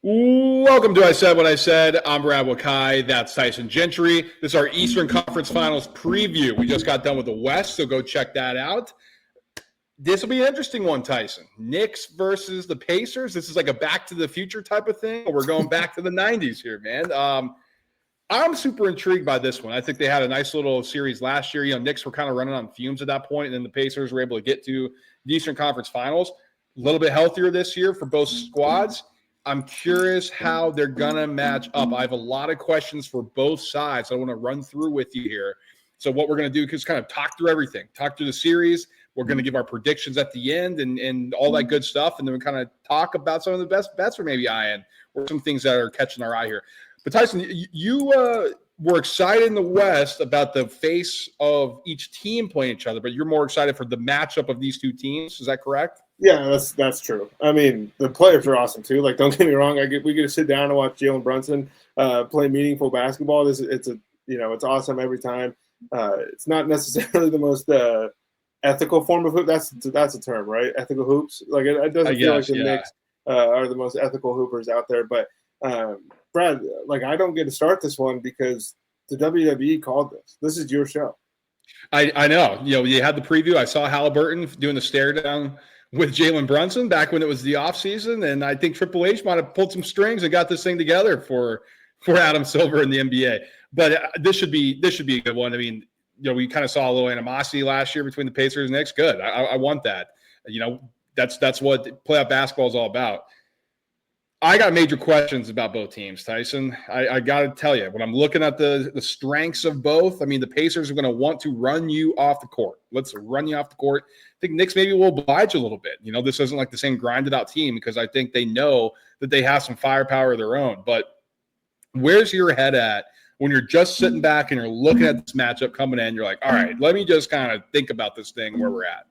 Welcome to I Said What I Said. I'm Brad Wakai. That's Tyson Gentry. This is our Eastern Conference Finals preview. We just got done with the West, so go check that out. This will be an interesting one, Tyson. Knicks versus the Pacers. This is like a Back to the Future type of thing. We're going back to the 90s here, man. I'm super intrigued by this one. I think they had a nice little series last year. Knicks were kind of running on fumes at that point, and then the Pacers were able to get to the Eastern Conference Finals. A little bit healthier this year for both squads. I'm curious how they're going to match up. I have a lot of questions for both sides I want to run through with you here. So what we're going to do is kind of talk through everything, talk through the series. We're going to give our predictions at the end and all that good stuff, and then we kind of talk about some of the best bets we're maybe eyeing or some things that are catching our eye here. But Tyson, you were excited in the West about the face of each team playing each other, but you're more excited for the matchup of these two teams. Is that correct? Yeah, that's true. I mean, the players are awesome too. Like, don't get me wrong. We get to sit down and watch Jalen Brunson play meaningful basketball. It's awesome every time. It's not necessarily the most ethical form of hoop. That's a term, right? Ethical hoops. Like it doesn't feel like the Knicks are the most ethical hoopers out there. But Brad, like I don't get to start this one because the WWE called this. This is your show. I know. You had the preview. I saw Haliburton doing the stare down with Jalen Brunson back when it was the offseason, and I think Triple H might have pulled some strings and got this thing together for Adam Silver in the NBA. But this should be a good one. I mean, we kind of saw a little animosity last year between the Pacers and Knicks. Good. I want that. That's what playoff basketball is all about. I got major questions about both teams, Tyson. I got to tell you, when I'm looking at the strengths of both, I mean, the Pacers are going to want to run you off the court. Let's run you off the court. I think Knicks maybe will oblige a little bit. This isn't like the same grinded out team because I think they know that they have some firepower of their own. But where's your head at when you're just sitting back and you're looking at this matchup coming in? You're like, all right, let me just kind of think about this thing where we're at.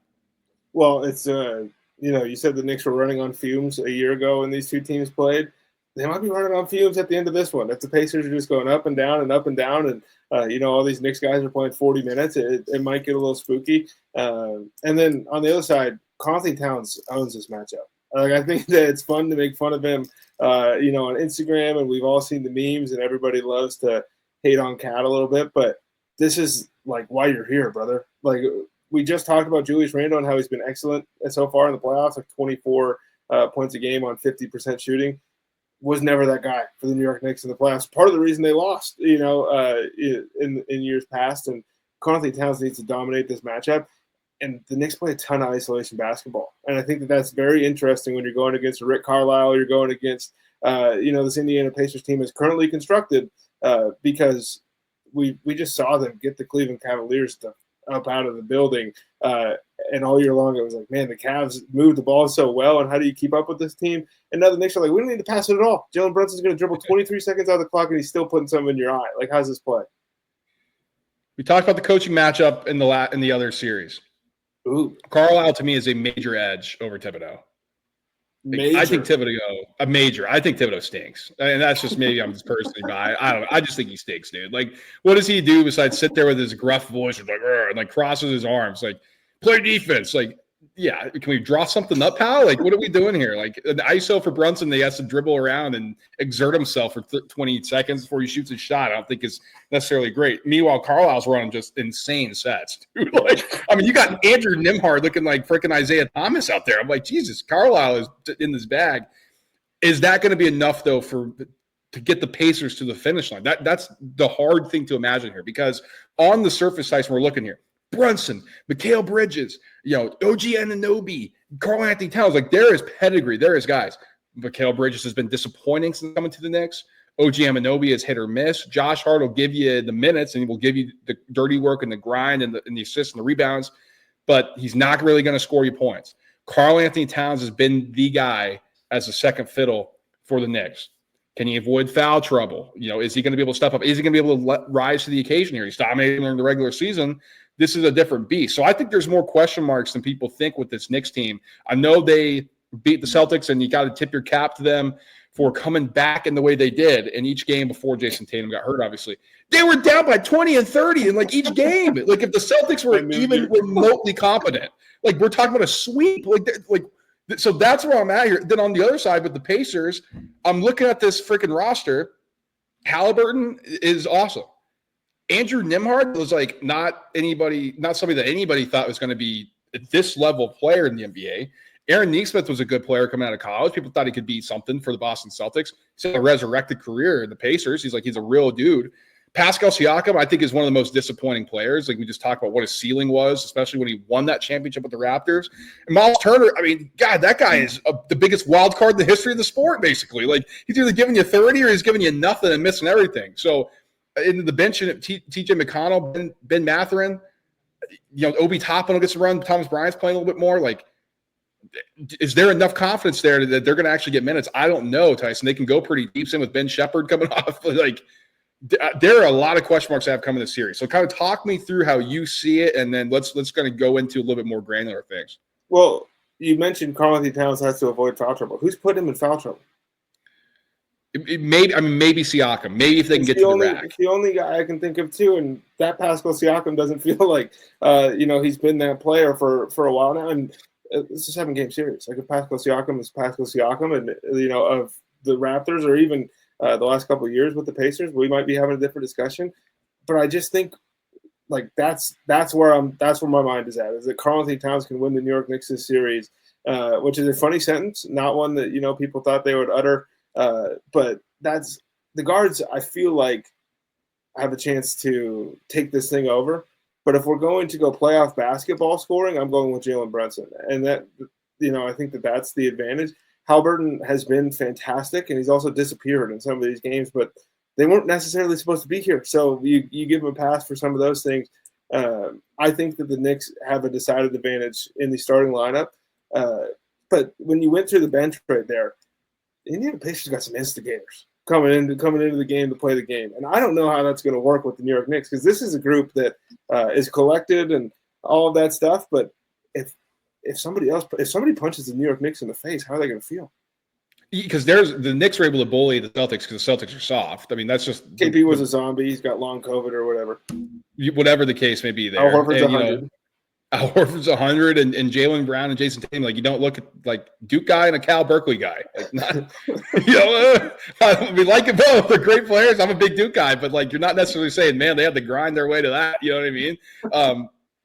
Well, it's you said the Knicks were running on fumes a year ago when these two teams played. They might be running on fumes at the end of this one. If the Pacers are just going up and down, and all these Knicks guys are playing 40 minutes, it might get a little spooky. And then on the other side, Conley Towns owns this matchup. Like I think that it's fun to make fun of him, on Instagram, and we've all seen the memes, and everybody loves to hate on Cat a little bit. But this is like why you're here, brother. Like we just talked about Julius Randle and how he's been excellent so far in the playoffs, like 24 points a game on 50% shooting. Was never that guy for the New York Knicks in the playoffs. Part of the reason they lost, in years past. And Conley Towns needs to dominate this matchup. And the Knicks play a ton of isolation basketball. And I think that that's very interesting when you're going against Rick Carlisle, you're going against, this Indiana Pacers team is currently constructed because we just saw them get the Cleveland Cavaliers stuff up out of the building. And all year long, it was like, man, the Cavs moved the ball so well, and how do you keep up with this team? And now the Knicks are like, we don't need to pass it at all. Jalen Brunson's going to dribble 23 seconds out of the clock, and he's still putting something in your eye. Like, how's this play? We talked about the coaching matchup in the other series. Ooh. Carlisle, to me, is a major edge over Thibodeau. Major. I think Thibodeau stinks. And that's just maybe I'm just personally by. I don't know. I just think he stinks, dude. Like, what does he do besides sit there with his gruff voice and like crosses his arms? Like, play defense. Like, yeah, can we draw something up, pal? Like, what are we doing here? Like, an ISO for Brunson, he has to dribble around and exert himself for 20 seconds before he shoots his shot. I don't think is necessarily great. Meanwhile, Carlisle's running just insane sets, dude. Like, I mean, you got Andrew Nembhard looking like freaking Isaiah Thomas out there. I'm like, Jesus, Carlisle is in this bag. Is that going to be enough, though, to get the Pacers to the finish line? That's the hard thing to imagine here, because on the surface, Tyson, we're looking here. Brunson, Mikal Bridges, OG Anunoby, Karl-Anthony Towns. Like, there is pedigree. There is guys. Mikal Bridges has been disappointing since coming to the Knicks. OG Anunoby is hit or miss. Josh Hart will give you the minutes, and he will give you the dirty work and the grind and the assists and the rebounds, but he's not really going to score you points. Karl-Anthony Towns has been the guy as a second fiddle for the Knicks. Can he avoid foul trouble? Is he going to be able to step up? Is he going to be able to rise to the occasion here? He's dominating during the regular season. This is a different beast. So I think there's more question marks than people think with this Knicks team. I know they beat the Celtics, and you got to tip your cap to them for coming back in the way they did in each game before Jason Tatum got hurt, obviously. They were down by 20 and 30 in, like, each game. Like, if the Celtics were even remotely competent, like, we're talking about a sweep. Like So that's where I'm at here. Then on the other side with the Pacers, I'm looking at this freaking roster. Haliburton is awesome. Andrew Nembhard was like not somebody that anybody thought was going to be this level player in the NBA. Aaron Nesmith was a good player coming out of college. People thought he could be something for the Boston Celtics. He's had a resurrected career in the Pacers. He's a real dude. Pascal Siakam, I think, is one of the most disappointing players. Like we just talked about what his ceiling was, especially when he won that championship with the Raptors. And Miles Turner, I mean, God, that guy is the biggest wild card in the history of the sport, basically. Like he's either giving you 30 or he's giving you nothing and missing everything. So in the bench, TJ McConnell, Ben Mathurin, Obi Toppin will get some run. Thomas Bryant's playing a little bit more. Like, is there enough confidence there that they're going to actually get minutes? I don't know, Tyson. They can go pretty deep. Same with Ben Shepherd coming off. Like, there are a lot of question marks I have coming this series. So kind of talk me through how you see it, and then let's kind of go into a little bit more granular things. Well, you mentioned Karl-Anthony Towns has to avoid foul trouble. Who's putting him in foul trouble? Maybe Siakam. Maybe if they can get to the rack. It's the only guy I can think of too, and that Pascal Siakam doesn't feel like he's been that player for a while now. And it's a 7-game series. Like if Pascal Siakam is Pascal Siakam, and of the Raptors or even the last couple of years with the Pacers, we might be having a different discussion. But I just think like that's where my mind is at. Is that Karl-Anthony Towns can win the New York Knicks this series, which is a funny sentence, not one that people thought they would utter. But that's the guards. I feel like have a chance to take this thing over. But if we're going to go playoff basketball scoring, I'm going with Jalen Brunson, and that I think that's the advantage. Haliburton has been fantastic, and he's also disappeared in some of these games, but they weren't necessarily supposed to be here. So you give him a pass for some of those things. I think that the Knicks have a decided advantage in the starting lineup. But when you went through the bench right there, the Indiana Pacers got some instigators coming into the game to play the game. And I don't know how that's going to work with the New York Knicks, because this is a group that is collected and all of that stuff. But if somebody punches the New York Knicks in the face, how are they going to feel? Because the Knicks were able to bully the Celtics because the Celtics are soft. I mean, that's just KP was a zombie. He's got long COVID or whatever. Whatever the case may be there. Al Horford's 100. Al Horford's 100 and Jalen Brown and Jason Tatum. Like, you don't look at like Duke guy and a Cal Berkeley guy. Like, not, we like it both. They're great players. I'm a big Duke guy, but like, you're not necessarily saying, man, they had to grind their way to that. You know what I mean?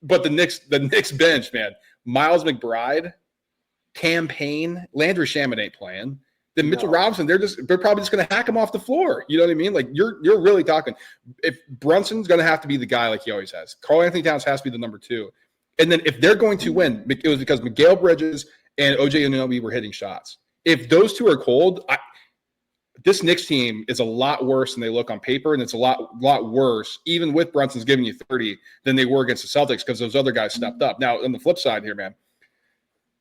But the Knicks bench, man, Miles McBride, Campaign, Landry Shamet ain't playing. Then Mitchell Robinson, they're probably just going to hack him off the floor. You know what I mean? Like you're really talking. If Brunson's going to have to be the guy like he always has, Karl-Anthony Towns has to be the number 2. And then if they're going to win, it was because Miguel Bridges and OJ Anunoby were hitting shots. If those two are cold, this Knicks team is a lot worse than they look on paper, and it's a lot worse, even with Brunson's giving you 30, than they were against the Celtics because those other guys stepped up. Now, on the flip side here, man,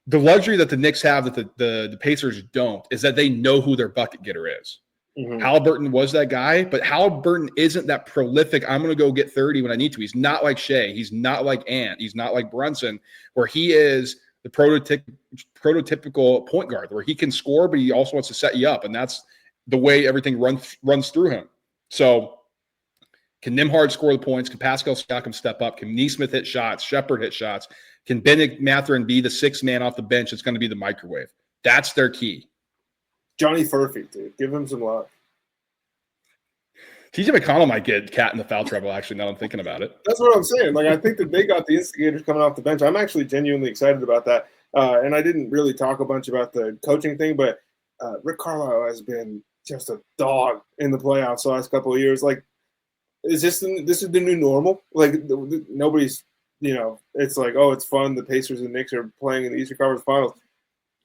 the luxury that the Knicks have that the Pacers don't is that they know who their bucket getter is. Mm-hmm. Haliburton was that guy, but Haliburton isn't that prolific. I'm going to go get 30 when I need to. He's not like Shea. He's not like Ant. He's not like Brunson, where he is the prototypical point guard, where he can score, but he also wants to set you up, and that's the way everything runs through him. So can Nembhard score the points? Can Pascal Siakam step up? Can Nesmith hit shots? Shepherd hit shots? Can Ben Mathurin be the 6th man off the bench that's going to be the microwave? That's their key. Johnny Furphy, dude. Give him some love. TJ McConnell might get cat in the foul trouble, actually, now I'm thinking about it. That's what I'm saying. Like, I think that they got the instigators coming off the bench. I'm actually genuinely excited about that. And I didn't really talk a bunch about the coaching thing, but Rick Carlisle has been just a dog in the playoffs the last couple of years. Like, this is the new normal? Like, nobody's, it's like, oh, it's fun. The Pacers and Knicks are playing in the Eastern Conference Finals.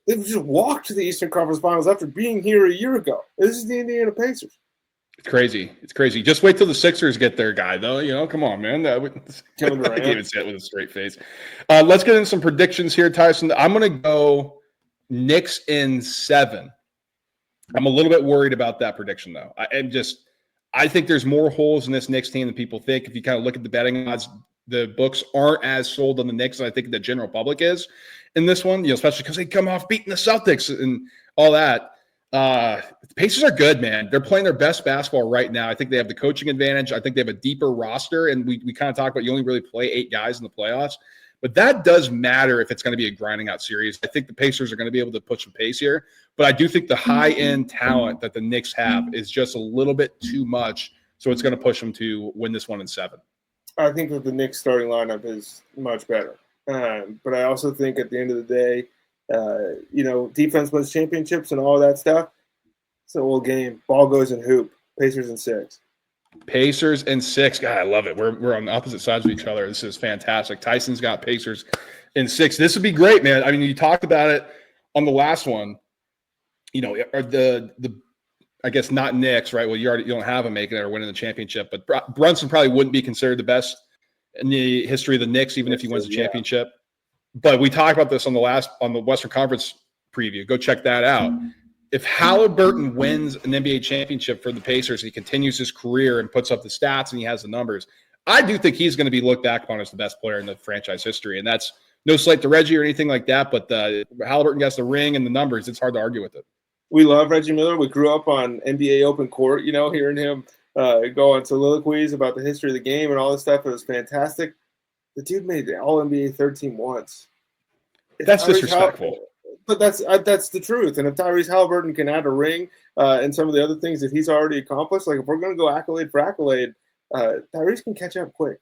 They just walked to the Eastern Conference Finals after being here a year ago. This is the Indiana Pacers. It's crazy. It's crazy. Just wait till the Sixers get their guy, though. Come on, man. I can't even say it with a straight face. Let's get into some predictions here, Tyson. I'm going to go Knicks in 7. I'm a little bit worried about that prediction, though. I think there's more holes in this Knicks team than people think. If you kind of look at the betting odds, the books aren't as sold on the Knicks as I think the general public is in this one, especially because they come off beating the Celtics and all that. The Pacers are good, man. They're playing their best basketball right now. I think they have the coaching advantage. I think they have a deeper roster, and we kind of talked about you only really play 8 guys in the playoffs. But that does matter if it's going to be a grinding out series. I think the Pacers are going to be able to push some pace here. But I do think the high-end talent that the Knicks have is just a little bit too much. So it's going to push them to win this one in 7. I think that the Knicks starting lineup is much better. But I also think at the end of the day, defense wins championships and all that stuff. It's an old game. Ball goes in hoop. Pacers in 6. Pacers in 6. God, I love it. We're on the opposite sides of each other. This is fantastic. Tyson's got Pacers in 6. This would be great, man. I mean, you talked about it on the last one. Are the I guess not Knicks, right? Well, you don't have them making it or winning the championship, but Brunson probably wouldn't be considered the best in the history of the Knicks, even if he wins the championship. But we talked about this on the Western Conference preview. Go check that out. If Haliburton wins an NBA championship for the Pacers, he continues his career and puts up the stats and he has the numbers, I do think he's going to be looked back upon as the best player in the franchise history. And that's no slight to Reggie or anything like that, but Haliburton gets the ring and the numbers. It's hard to argue with it. We love Reggie Miller. We grew up on NBA Open Court, hearing him go on soliloquies about the history of the game and all this stuff. It was fantastic. The dude made the All-NBA third team once. That's disrespectful. But that's the truth. And if Tyrese Haliburton can add a ring and some of the other things that he's already accomplished, like if we're going to go accolade for accolade, Tyrese can catch up quick.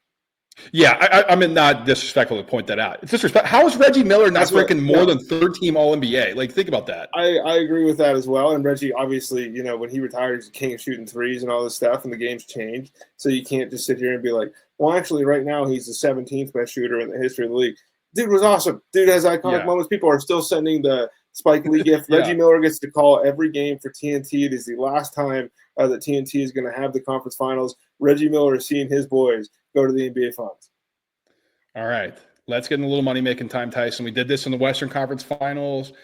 Yeah, I mean, not disrespectful to point that out. It's disrespectful. How is Reggie Miller not freaking more than third-team All-NBA? Like, think about that. I agree with that as well. And Reggie, obviously, when he retired, he's the king of shooting threes and all this stuff, and the game's changed. So you can't just sit here and be like, well, actually, right now he's the 17th best shooter in the history of the league. Dude was awesome. Dude has iconic moments. People are still sending the Spike Lee gift. Reggie Miller gets to call every game for TNT. It is the last time that TNT is going to have the conference finals. Reggie Miller is seeing his boys go to the NBA Finals. All right. Let's get in a little money-making time, Tyson. We did this in the Western Conference Finals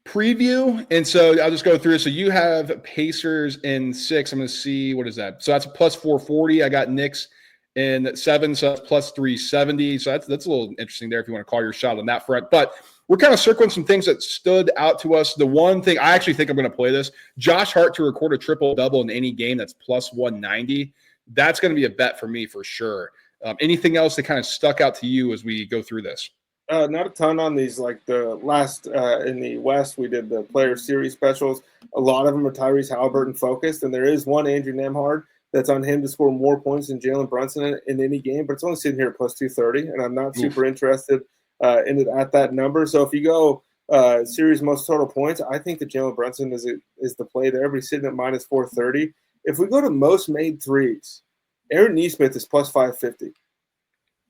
preview, and so I'll just go through it. So you have Pacers in 6. I'm going to see, what is that? So that's a plus 440. I got Knicks in 7, so that's plus 370. So that's a little interesting there if you want to call your shot on that front. But we're kind of circling some things that stood out to us. The one thing, I actually think I'm going to play this, Josh Hart to record a triple-double in any game, that's plus 190. That's going to be a bet for me for sure. Anything else that kind of stuck out to you as we go through this? Not a ton on these. Like the last in the West, we did the player series specials. A lot of them are Tyrese Haliburton focused, and there is one Andrew Nemhard that's on him to score more points than Jalen Brunson in any game, but it's only sitting here at plus 230, and I'm not super interested in it at that number. So if you go series most total points, I think that Jalen Brunson is the play there, but he's sitting at minus 430. If we go to most made threes, Aaron Nesmith is plus 550.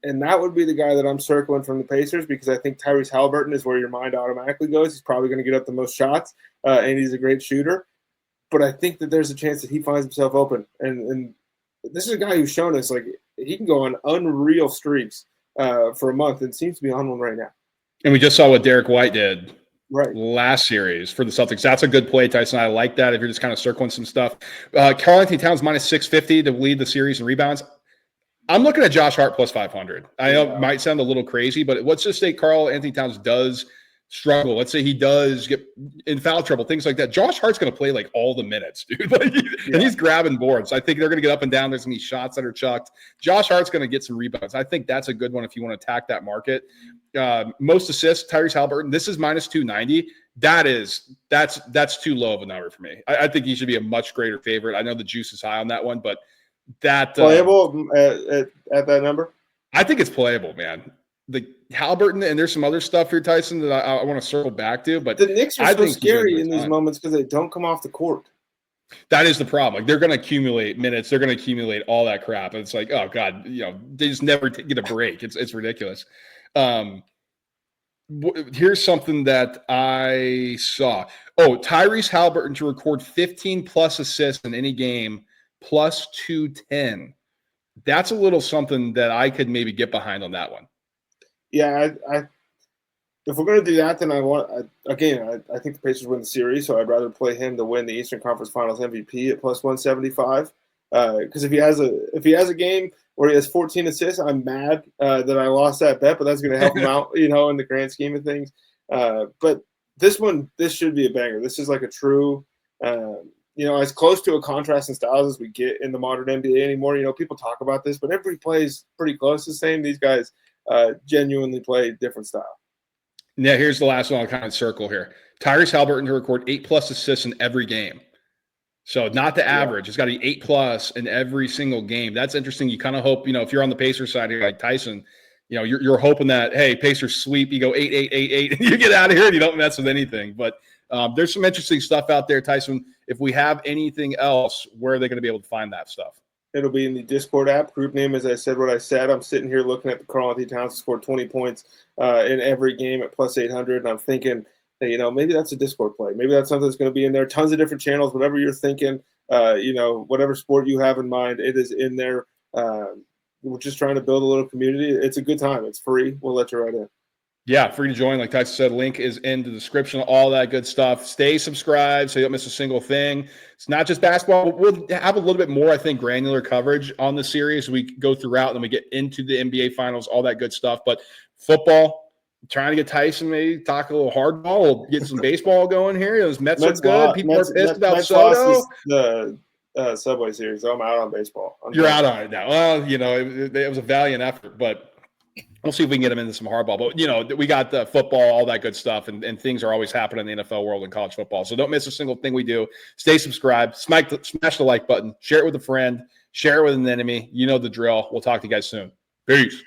And that would be the guy that I'm circling from the Pacers because I think Tyrese Haliburton is where your mind automatically goes. He's probably going to get up the most shots, and he's a great shooter. But I think that there's a chance that he finds himself open. And this is a guy who's shown us, like, he can go on unreal streaks for a month and seems to be on one right now. And we just saw what Derek White did last series for the Celtics. That's a good play, Tyson. I like that if you're just kind of circling some stuff. Karl-Anthony Towns minus 650 to lead the series in rebounds. I'm looking at Josh Hart plus 500. I know it might sound a little crazy, but let's just say Karl-Anthony Towns does struggle. Let's say he does get in foul trouble, things like that. Josh Hart's going to play like all the minutes, dude. And he's grabbing boards. I think they're going to get up and down. There's going to be shots that are chucked. Josh Hart's going to get some rebounds. I think that's a good one if you want to attack that market. Most assists, Tyrese Haliburton. This is minus 290. That's too low of a number for me. I think he should be a much greater favorite. I know the juice is high on that one, but that playable at that number. I think it's playable, man. The Haliburton, and there's some other stuff here, Tyson, that I want to circle back to. But the Knicks are so scary in these moments because they don't come off the court. That is the problem. Like, they're going to accumulate minutes. They're going to accumulate all that crap. And it's like, oh God, they just never get a break. It's ridiculous. Here's something that I saw. Oh, Tyrese Haliburton to record 15 plus assists in any game, plus 210. That's a little something that I could maybe get behind on that one. Yeah, if we're going to do that, then I think the Pacers win the series, so I'd rather play him to win the Eastern Conference Finals MVP at plus 175. Because if he has a game where he has 14 assists, I'm mad that I lost that bet, but that's going to help him out, in the grand scheme of things. But this should be a banger. This is like a true, as close to a contrast in styles as we get in the modern NBA anymore. People talk about this, but everybody plays pretty close the same. These guys genuinely play different style. Yeah, here's the last one I'll kind of circle here. Tyrese Haliburton to record 8+ assists in every game. So not the average. It's got to be 8+ in every single game. That's interesting. You kind of hope, if you're on the Pacers side here, like Tyson, you're hoping that, hey, Pacers sweep, you go 8, and you get out of here and you don't mess with anything. But there's some interesting stuff out there, Tyson. If we have anything else, where are they going to be able to find that stuff? It'll be in the Discord app. Group name, as I said what I said. I'm sitting here looking at the Karl-Anthony Towns scored 20 points in every game at +800, and I'm thinking, hey, maybe that's a Discord play. Maybe that's something that's going to be in there. Tons of different channels, whatever you're thinking, whatever sport you have in mind, it is in there. We're just trying to build a little community. It's a good time. It's free. We'll let you right in. Yeah, free to join. Like Tyson said, link is in the description, all that good stuff. Stay subscribed so you don't miss a single thing. It's not just basketball. We'll have a little bit more, I think, granular coverage on the series. We go throughout and then we get into the NBA Finals, all that good stuff. But football, trying to get Tyson maybe talk a little hardball. We'll get some baseball going here. Those Mets are good. People are pissed about Soto. The Subway Series. So I'm out on baseball. You're out on it now. Well, it was a valiant effort, but we'll see if we can get them into some hardball. But, we got the football, all that good stuff, and things are always happening in the NFL world and college football. So don't miss a single thing we do. Stay subscribed. Smash the like button. Share it with a friend. Share it with an enemy. You know the drill. We'll talk to you guys soon. Peace.